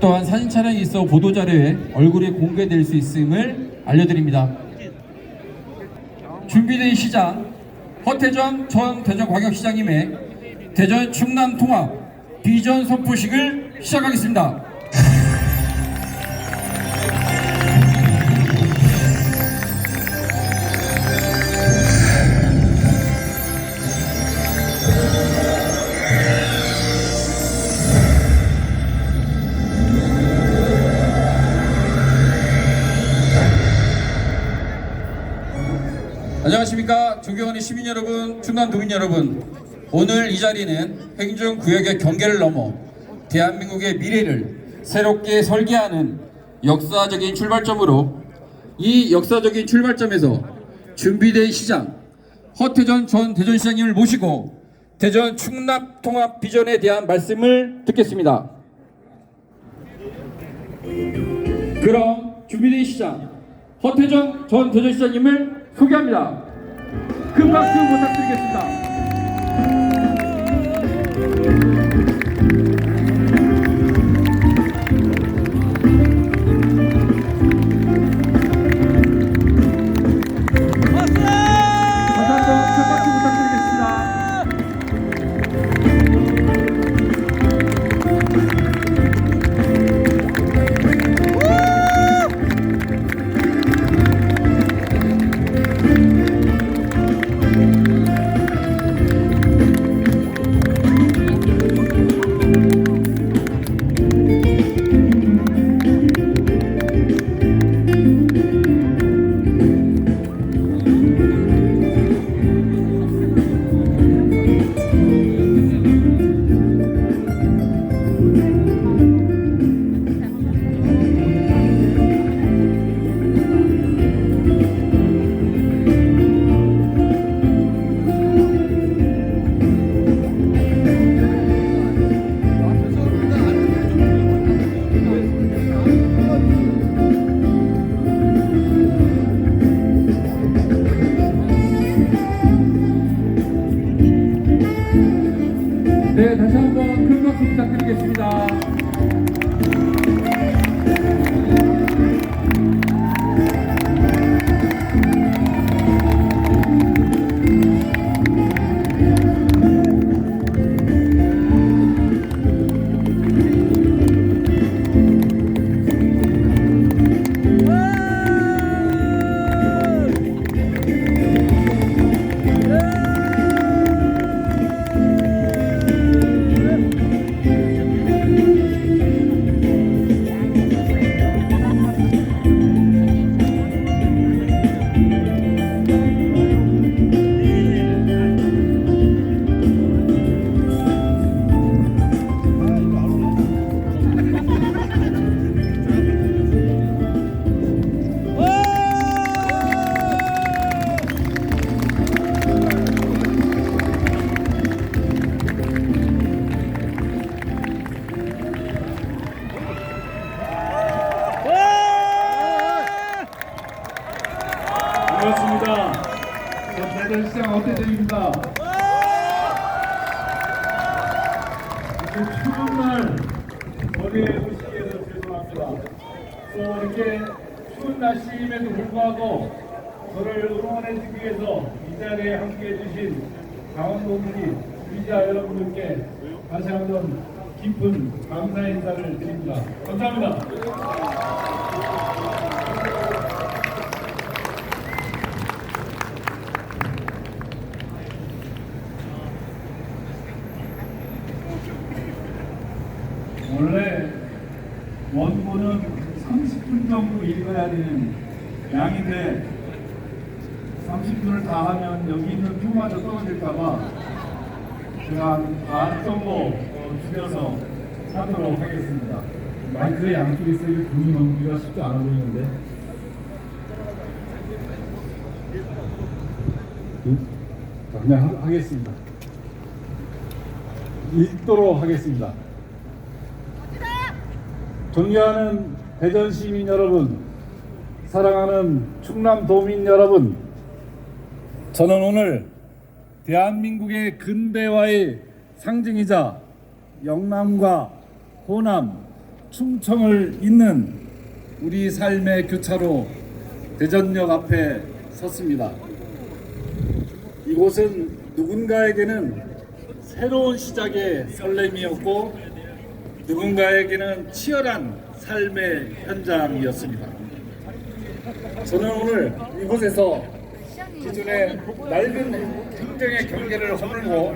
또한 사진 촬영이 있어 보도자료에 얼굴이 공개될 수 있음을 알려드립니다. 준비된 시장 허태전 전 대전광역시장님의 대전 충남 통합 비전 선포식을 시작하겠습니다. 안녕하십니까. 존경하는 시민 여러분, 충남 도민 여러분. 오늘 이 자리는 행정구역의 경계를 넘어 대한민국의 미래를 새롭게 설계하는 역사적인 출발점으로, 이 역사적인 출발점에서 준비된 시장 허태전 전 대전시장님을 모시고 대전 충남 통합 비전에 대한 말씀을 듣겠습니다. 그럼 준비된 시장 허태전 전 대전시장님을 소개합니다. 큰 박수 부탁드리겠습니다. 네, 다시 한번 큰 박수 부탁드리겠습니다. 반갑습니다. 대전시장 허태전입니다. 이렇게 추운 날 거리에 오시게 해서 죄송합니다. 또 이렇게 추운 날씨임에도 불구하고 저를 응원해주기 위해서 이 자리에 함께해 주신 강원도민이 유지자 여러분들께 다시 한번 깊은 감사 인사를 드립니다. 감사합니다. 원래 원고는 30분 정도 읽어야 되는 양인데 30분을 다 하면 여기 있는 표마저 떨어질까봐 제가 반 정도 줄여서 하도록 하겠습니다. 마이크의 양쪽에 있어 이게 분이 넘기기가 쉽지 않아 보이는데 자, 그냥 하겠습니다. 읽도록 하겠습니다. 존경하는 대전 시민 여러분, 사랑하는 충남 도민 여러분, 저는 오늘 대한민국의 근대화의 상징이자 영남과 호남, 충청을 잇는 우리 삶의 교차로 대전역 앞에 섰습니다. 이곳은 누군가에게는 새로운 시작의 설렘이었고 누군가에게는 치열한 삶의 현장이었습니다. 저는 오늘 이곳에서 기존의 낡은 행정의 경계를 허물고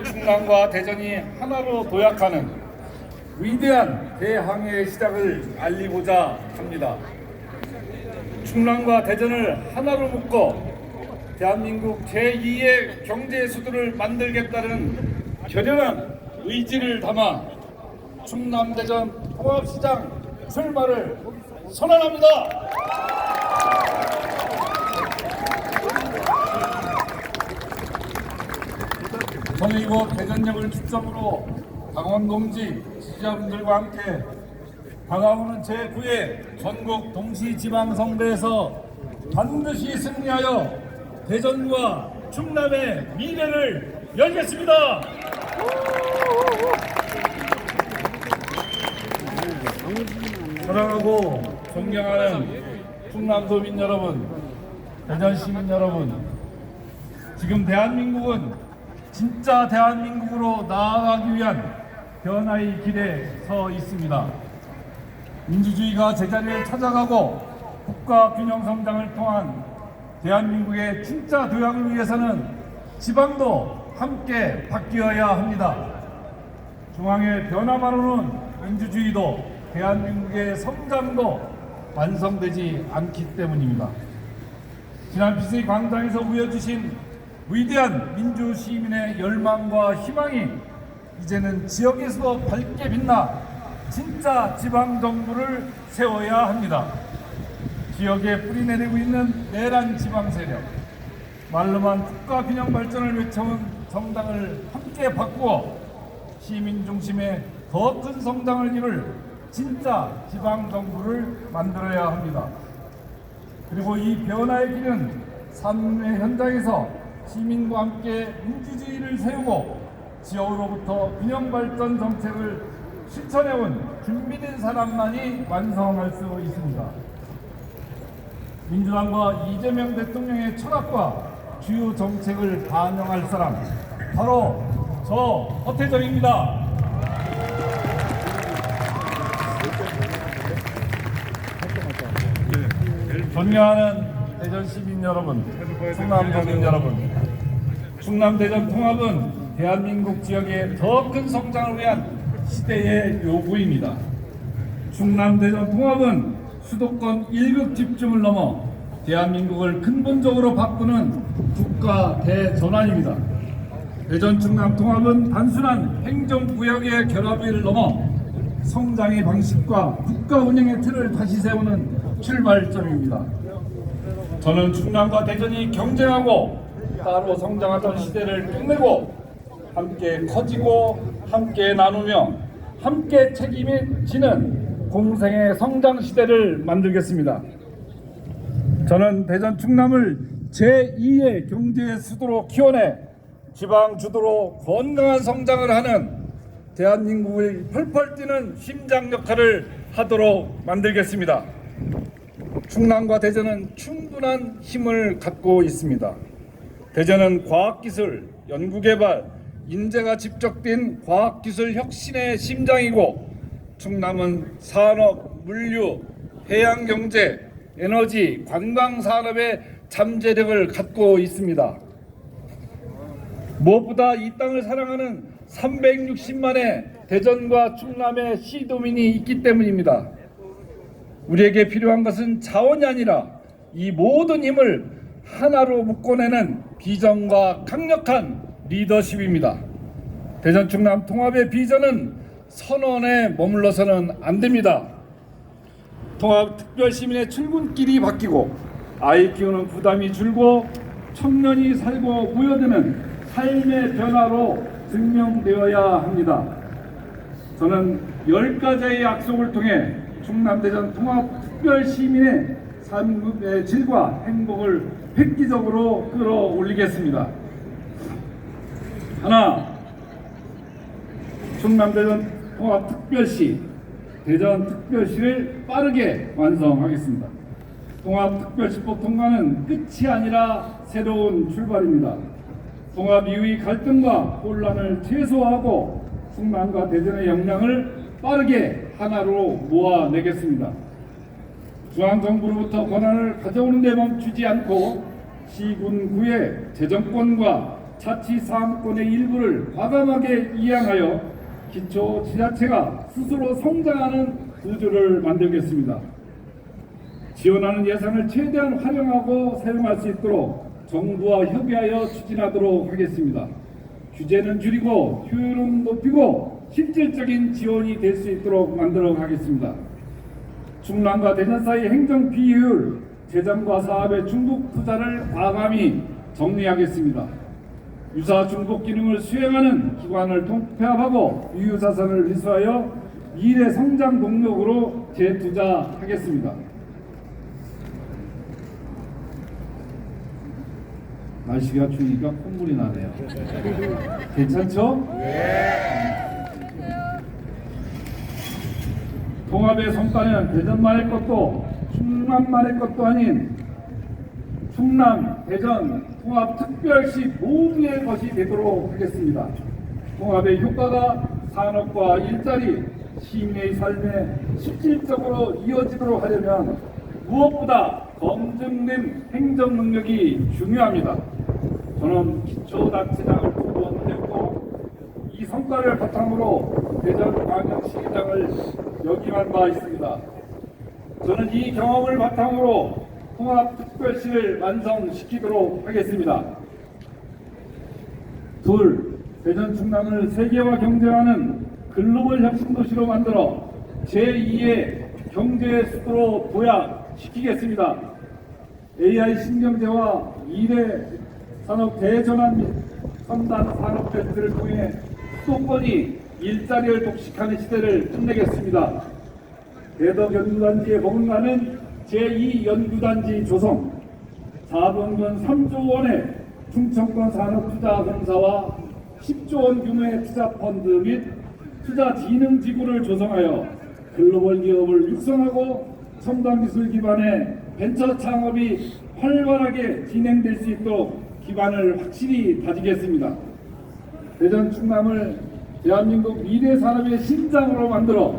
충남과 대전이 하나로 도약하는 위대한 대항해의 시작을 알리고자 합니다. 충남과 대전을 하나로 묶어 대한민국 제2의 경제 수도를 만들겠다는 결연한 의지를 담아 충남대전 통합시장 출마를 선언합니다. 저는 이곳 대전역을 중점으로 당원동지 지지자분들과 함께 다가오는 제9회 전국 동시지방선거에서 반드시 승리하여 대전과 충남의 미래를 열겠습니다. 사랑하고 존경하는 충남도민 여러분, 대전 시민 여러분, 지금 대한민국은 진짜 대한민국으로 나아가기 위한 변화의 길에 서 있습니다. 민주주의가 제자리를 찾아가고 국가 균형 성장을 통한 대한민국의 진짜 도약을 위해서는 지방도 함께 바뀌어야 합니다. 중앙의 변화만으로는 민주주의도 대한민국의 성장도 완성되지 않기 때문입니다. 지난 비서의 광장에서 보여주신 위대한 민주시민의 열망과 희망이 이제는 지역에서도 밝게 빛나 진짜 지방정부를 세워야 합니다. 지역에 뿌리내리고 있는 내란 지방 세력, 말로만 국가 균형 발전을 외쳐온 정당을 함께 바꾸어 시민 중심의 더 큰 성장을 이룰 진짜 지방정부를 만들어야 합니다. 그리고 이 변화의 길은 삶의 현장에서 시민과 함께 민주주의를 세우고 지역으로부터 균형 발전 정책을 실천해온 준비된 사람만이 완성할 수 있습니다. 민주당과 이재명 대통령의 철학과 주요 정책을 반영할 사람, 바로 저 허태정입니다. 존경하는 대전 시민 여러분, 충남 도민 여러분, 충남 대전 통합은 대한민국 지역의 더 큰 성장을 위한 시대의 요구입니다. 충남 대전 통합은 수도권 1급 집중을 넘어 대한민국을 근본적으로 바꾸는 국가 대전환입니다. 대전 충남 통합은 단순한 행정구역의 결합을 넘어 성장의 방식과 국가 운영의 틀을 다시 세우는 출발점입니다. 저는 충남과 대전이 경쟁하고 따로 성장하던 시대를 끝내고 함께 커지고 함께 나누며 함께 책임을 지는 공생의 성장 시대를 만들겠습니다. 저는 대전 충남을 제2의 경제 수도로 키워내 지방 주도로 건강한 성장을 하는 대한민국의 펄펄 뛰는 심장 역할을 하도록 만들겠습니다. 충남과 대전은 충분한 힘을 갖고 있습니다. 대전은 과학기술, 연구개발, 인재가 집적된 과학기술 혁신의 심장이고 충남은 산업, 물류, 해양경제, 에너지, 관광산업의 잠재력을 갖고 있습니다. 무엇보다 이 땅을 사랑하는 360만의 대전과 충남의 시도민이 있기 때문입니다. 우리에게 필요한 것은 자원이 아니라 이 모든 힘을 하나로 묶어내는 비전과 강력한 리더십입니다. 대전 충남 통합의 비전은 선언에 머물러서는 안 됩니다. 통합 특별시민의 출근길이 바뀌고 아이 키우는 부담이 줄고 청년이 살고 부여되는 삶의 변화로 증명되어야 합니다. 저는 10가지의 약속을 통해 충남대전 통합특별시민의 삶의 질과 행복을 획기적으로 끌어올리겠습니다. 하나, 충남대전 통합특별시 대전특별시를 빠르게 완성하겠습니다. 통합특별시법 통과는 끝이 아니라 새로운 출발입니다. 통합 이후의 갈등과 혼란을 최소화하고 충남과 대전의 역량을 빠르게 하나로 모아내겠습니다. 중앙정부로부터 권한을 가져오는 데 멈추지 않고 시군구의 재정권과 자치사업권의 일부를 과감하게 이양하여 기초지자체가 스스로 성장하는 구조를 만들겠습니다. 지원하는 예산을 최대한 활용하고 사용할 수 있도록 정부와 협의하여 추진하도록 하겠습니다. 규제는 줄이고 효율은 높이고 실질적인 지원이 될 수 있도록 만들어 가겠습니다. 충남과 대전 사이 행정 비효율, 재정과 사업의 중복 투자를 과감히 정리하겠습니다. 유사 중복 기능을 수행하는 기관을 통폐합하고 유유자산을 회수하여 미래 성장 동력으로 재투자하겠습니다. 날씨가 추우니까 콧물이 나네요. 괜찮죠? 통합의 성과는 대전만의 것도 충남만의 것도 아닌 충남, 대전, 통합특별시 모두의 것이 되도록 하겠습니다. 통합의 효과가 산업과 일자리, 시민의 삶에 실질적으로 이어지도록 하려면 무엇보다 검증된 행정 능력이 중요합니다. 저는 기초자치장을 2번 했고 이 성과를 바탕으로 대전광역시장을 역임한 바 있습니다. 저는 이 경험을 바탕으로 통합특별시를 완성시키도록 하겠습니다. 둘, 대전 충남을 세계화 경쟁하는 글로벌 혁신도시로 만들어 제2의 경제의 수도로 도약시키겠습니다. AI 신경제와 2대 산업 대전환 및 첨단 산업 벨트를 통해 수도권이 일자리를 독식하는 시대를 끝내겠습니다. 대덕 연구단지에 버금가는 제2연구단지 조성, 자본금 3조 원의 충청권 산업투자공사와 10조 원 규모의 투자펀드 및 투자진흥지구를 조성하여 글로벌 기업을 육성하고 첨단기술 기반의 벤처 창업이 활발하게 진행될 수 있도록 기반을 확실히 다지겠습니다. 대전 충남을 대한민국 미래 산업의 심장으로 만들어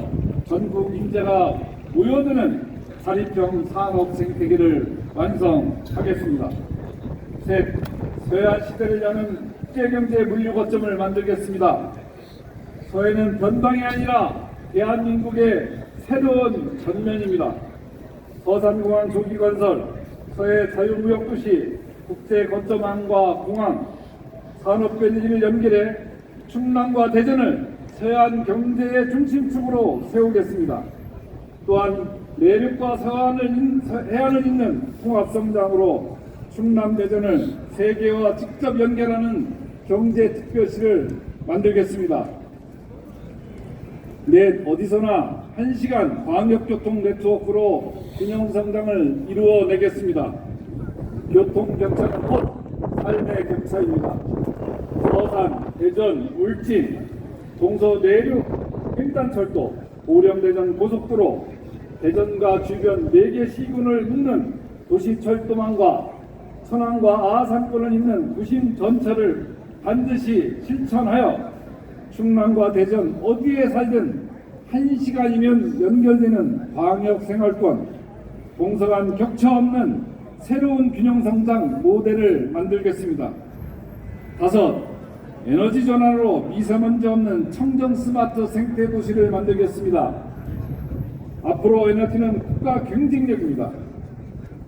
전국 인재가 모여드는 사립형 산업 생태계를 완성하겠습니다. 셋, 서해안 시대를 여는 국제경제 물류 거점을 만들겠습니다. 서해는 변방이 아니라 대한민국의 새로운 전면입니다. 서산공항 조기 건설, 서해 자유무역도시, 국제거점항과 공항, 산업변리를 연결해 충남과 대전을 서해안 경제의 중심축으로 세우겠습니다. 또한 내륙과 해안을 잇는 통합성장으로 충남 대전을 세계와 직접 연결하는 경제특별시를 만들겠습니다. 넷, 어디서나 1시간 광역교통 네트워크로 균형성장을 이루어내겠습니다. 교통경차는 곧 삶의 경차입니다. 서산, 대전, 울진, 동서 내륙 횡단철도, 보령대전 고속도로, 대전과 주변 4개 시군을 잇는 도시철도망과 천안과 아산권을 잇는 부심 전철을 반드시 실천하여 충남과 대전 어디에 살든 1시간이면 연결되는 광역생활권, 동서간 격차 없는 새로운 균형성장 모델을 만들겠습니다. 다섯, 에너지 전환으로 미세먼지 없는 청정 스마트 생태도시를 만들겠습니다. 앞으로 에너지는 국가 경쟁력입니다.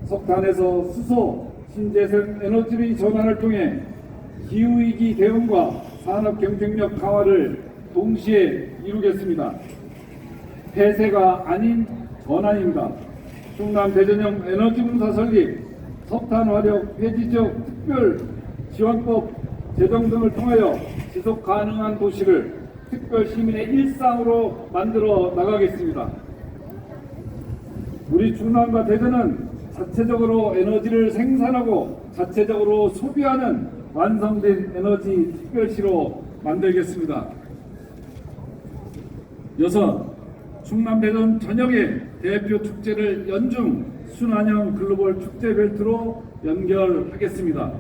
석탄에서 수소, 신재생 에너지의 전환을 통해 기후위기 대응과 산업 경쟁력 강화를 동시에 이루겠습니다. 폐쇄가 아닌 전환입니다. 충남 대전형 에너지공사 설립, 석탄 화력 폐지 지역 특별 지원법 제정 등을 통하여 지속 가능한 도시를 특별 시민의 일상으로 만들어 나가겠습니다. 우리 충남과 대전은 자체적으로 에너지를 생산하고 자체적으로 소비하는 완성된 에너지 특별시로 만들겠습니다. 여섯, 충남 대전 전역의 대표 축제를 연중 순환형 글로벌 축제 벨트로 연결하겠습니다.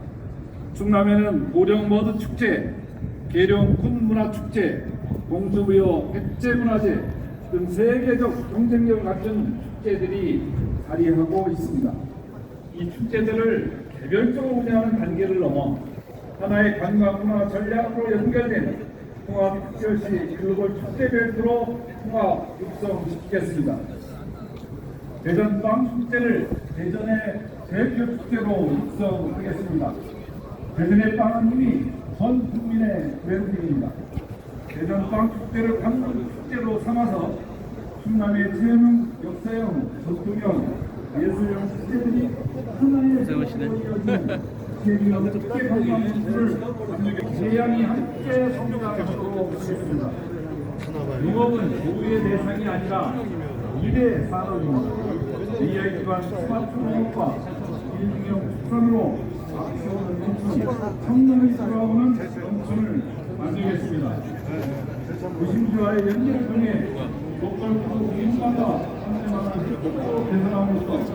충남에는 고령머드 축제, 계룡 군문화축제, 공주부여 백제문화제 등 세계적 경쟁력을 갖춘 축제들이 자리하고 있습니다. 이 축제들을 개별적으로 운영하는 단계를 넘어 하나의 관광문화 전략으로 연결된 통합특별시 글로벌 축제 벨트로 통합 육성시키겠습니다. 대전 빵축제를 대전의 대표 축제로 육성하겠습니다. 대전의 빵은 이미 전 국민의 브랜드입니다. 대전 빵축제를 관광 축제로 삼아서 충남의 체험, 역사형, 전통형, 예술형 축제들이 하나의 제기업 축제 관광축제를 재양이 함께 성장하도록 하겠습니다. 농업은 고유의 대상이 아니라 미래 산업입니다. AI 기반 스마트 농업과 일중형 축산으로 앞세우는 농촌, 청년이 돌아오는 농촌을 만들겠습니다. 도심지와의 연계를 통해 lokal 인마다 상대만한 개선함으로써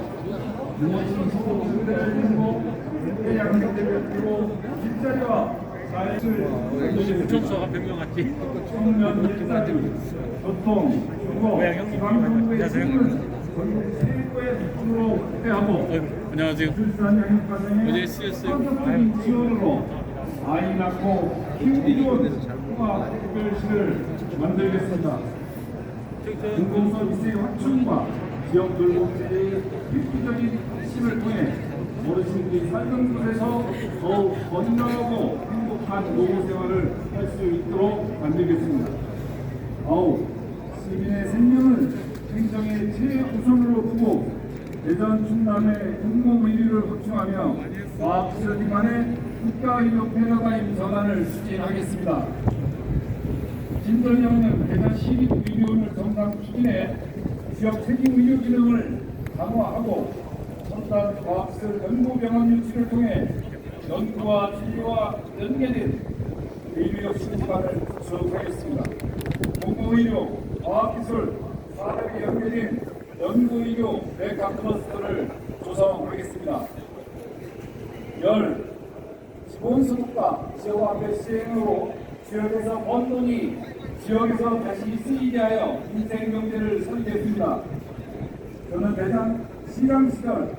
무엇은 서로 상대를 이루고 양대대표로 일자리와 사회를 부천서가 변경했지. 청년 일자리, 교통, 주거, 지방정부의 힘을 전국 최고의 수준으로 확대하고 안녕하세요. 출산 양육 과정에 어제 CS 선택적인 지원으로 아이 낳고 키우기 좋은 통합 특별시를 만들겠습니다. 공공서비스의 확충과 지역 돌봄제의 획기적인 핵심을 통해 어르신들이 살던 곳에서 더욱 건강하고 행복한 노후 생활을 할 수 있도록 만들겠습니다. 시민의 생명을 행정의 최우선으로 두고 대전 충남의 공공의료를 확충하며 과학기술 기반의 국가의료 패러다임 전환을 추진하겠습니다. 진전형은 대전 시립의료원을 정상 추진해 지역 책임 의료 기능을 강화하고 첨단 과학기술 연구병원 유치를 통해 연구와 진료와 연계된 의료혁신 기반을 구축하겠습니다. 공공의료, 과학기술, 산업이 연계된 연구의료 메가 클러스터를 조성하겠습니다. 기본소득과 지역화폐 시행으로 지역에서 번 돈이 지역에서 다시 쓰이게 하여 민생경제를 설계했습니다. 저는 대전 시장 시절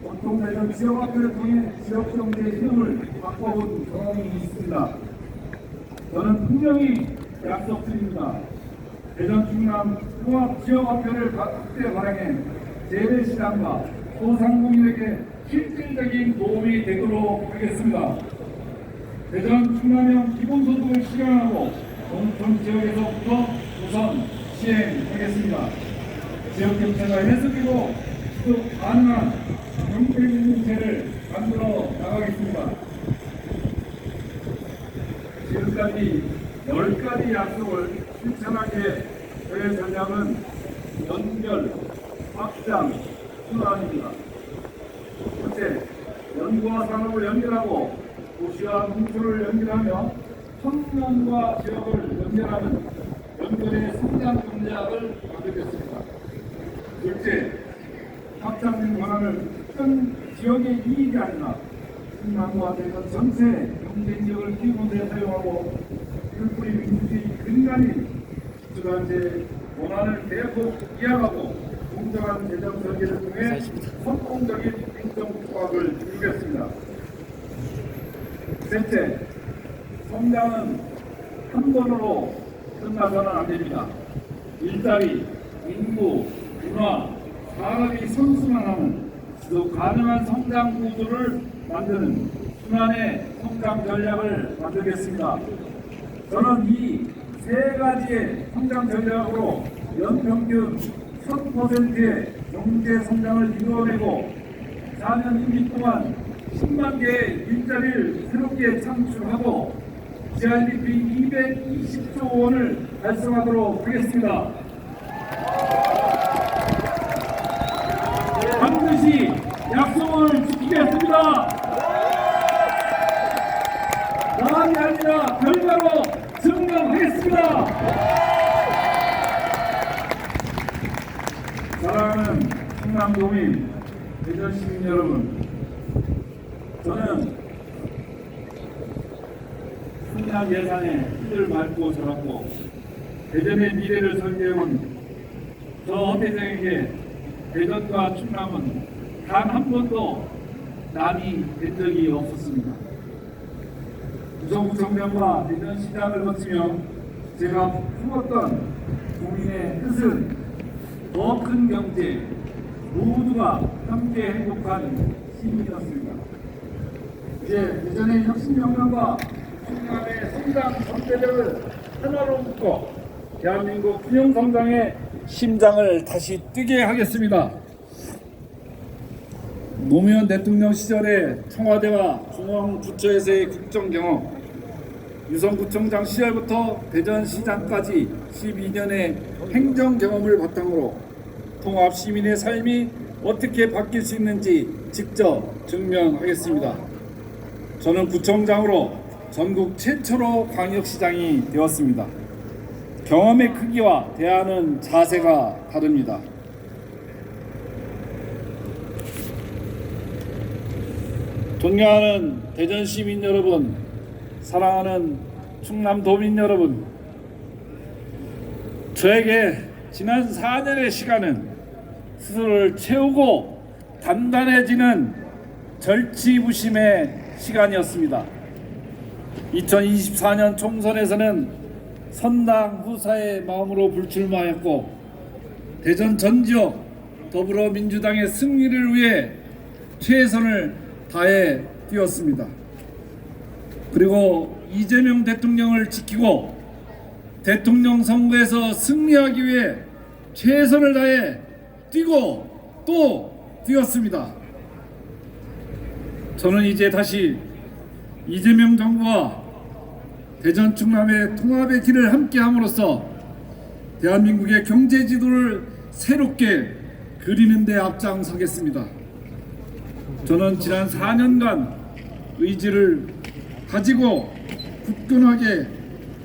보통 대전 지역화폐를 통해 지역경제의 흐름을 바꿔본 경험이 있습니다. 저는 분명히 약속드립니다. 대전 충남 통합 지역화폐를 확대 발행해 재래시장과 소상공인에게 실질적인 도움이 되도록 하겠습니다. 대전 충남형 기본소득을 실현하고 농촌 지역에서부터 우선 시행하겠습니다. 지역 경제가 해석이고 지속 가능한 경제인체를 만들어 나가겠습니다. 지금까지 10가지 약속을 실천하기에 저의 전략은 연결, 확장, 순환입니다. 첫째, 연구와 산업을 연결하고 도시와 농촌을 연결하며 청년과 지역을 연결하는 연결의 성장 전략을 만들겠습니다. 둘째, 확장된 권한을 큰 지역의 이익이 아니라 충남과 대전 전체 경쟁력을 키우는 데 사용하고 풀뿌리 민주주의 근간인 기초단체의 권한을 대폭 이양하고 공정한 재정 설계를 통해 성공적인 행정조합을 이루겠습니다. 셋째, 성장은 한 번으로 끝나서는 안 됩니다. 일자리, 인구, 문화, 산업이 선순환하는 지속 가능한 성장 구조를 만드는 순환의 성장 전략을 만들겠습니다. 저는 이 세 가지의 성장 전략으로 연평균 1000%의 경제 성장을 이루어내고 4년 임기 동안 10만 개의 일자리를 새롭게 창출하고 GRDP 220조 원을 달성하도록 하겠습니다. 반드시 약속을 지키겠습니다. 마음이 아니라 결과로 증명하겠습니다. 사랑하는 충남도민, 대전 시민 여러분, 저는 풍남 예산에 피를 밟고 자랐고 대전의 미래를 설계해온 저 허태정에게 대전과 충남은 단 한 번도 남이 된 적이 없었습니다. 구청구청장과 대전시장을 거치며 제가 품었던 국민의 뜻은 더 큰 경제, 모두가 함께 행복한 시민이었습니다. 이제 대전의 혁신혁명과 충남의 성장 전대력을 하나로 묶어 대한민국 균형성장의 심장을 다시 뛰게 하겠습니다. 노무현 대통령 시절에 청와대와 중앙부처에서의 국정경험, 유성구청장 시절부터 대전시장까지 12년의 행정경험을 바탕으로 통합시민의 삶이 어떻게 바뀔 수 있는지 직접 증명하겠습니다. 저는 구청장으로 전국 최초로 광역시장이 되었습니다. 경험의 크기와 대하는 자세가 다릅니다. 존경하는 대전 시민 여러분, 사랑하는 충남 도민 여러분, 저에게 지난 4년의 시간은 스스로를 채우고 단단해지는 절치부심의 시간이었습니다. 2024년 총선에서는 선당 후사의 마음으로 불출마했고 대전 전 지역 더불어민주당의 승리를 위해 최선을 다해 뛰었습니다. 그리고 이재명 대통령을 지키고 대통령 선거에서 승리하기 위해 최선을 다해 뛰고 또 뛰었습니다. 저는 이제 다시 이재명 정부와 대전 충남의 통합의 길을 함께 함으로써 대한민국의 경제 지도를 새롭게 그리는 데 앞장서겠습니다. 저는 지난 4년간 의지를 가지고 굳건하게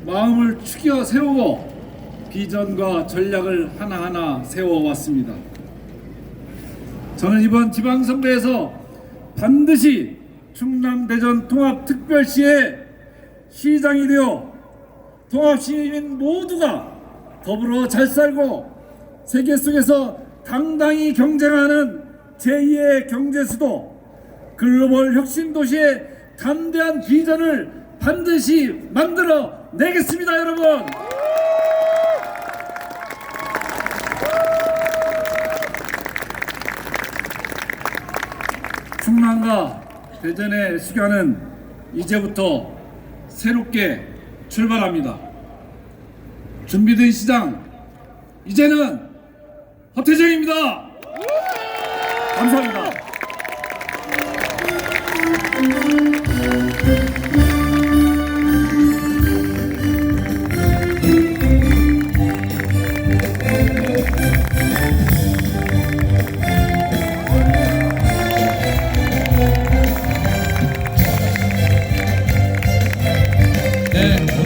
마음을 축여 세우고 비전과 전략을 하나하나 세워왔습니다. 저는 이번 지방선거에서 반드시 충남 대전 통합특별시의 시장이 되어 통합시민 모두가 더불어 잘 살고 세계 속에서 당당히 경쟁하는 제2의 경제수도 글로벌 혁신도시의 담대한 비전을 반드시 만들어 내겠습니다, 여러분. 충남과 대전의 시간은 이제부터 새롭게 출발합니다. 준비된 시장, 이제는 허태정입니다. 감사합니다.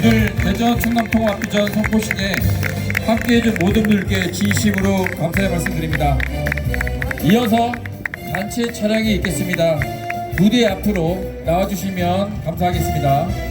오늘 대전 충남 통합 비전 선포식에 함께해준 모든 분들께 진심으로 감사의 말씀드립니다. 이어서 단체 촬영이 있겠습니다. 무대 앞으로 나와주시면 감사하겠습니다.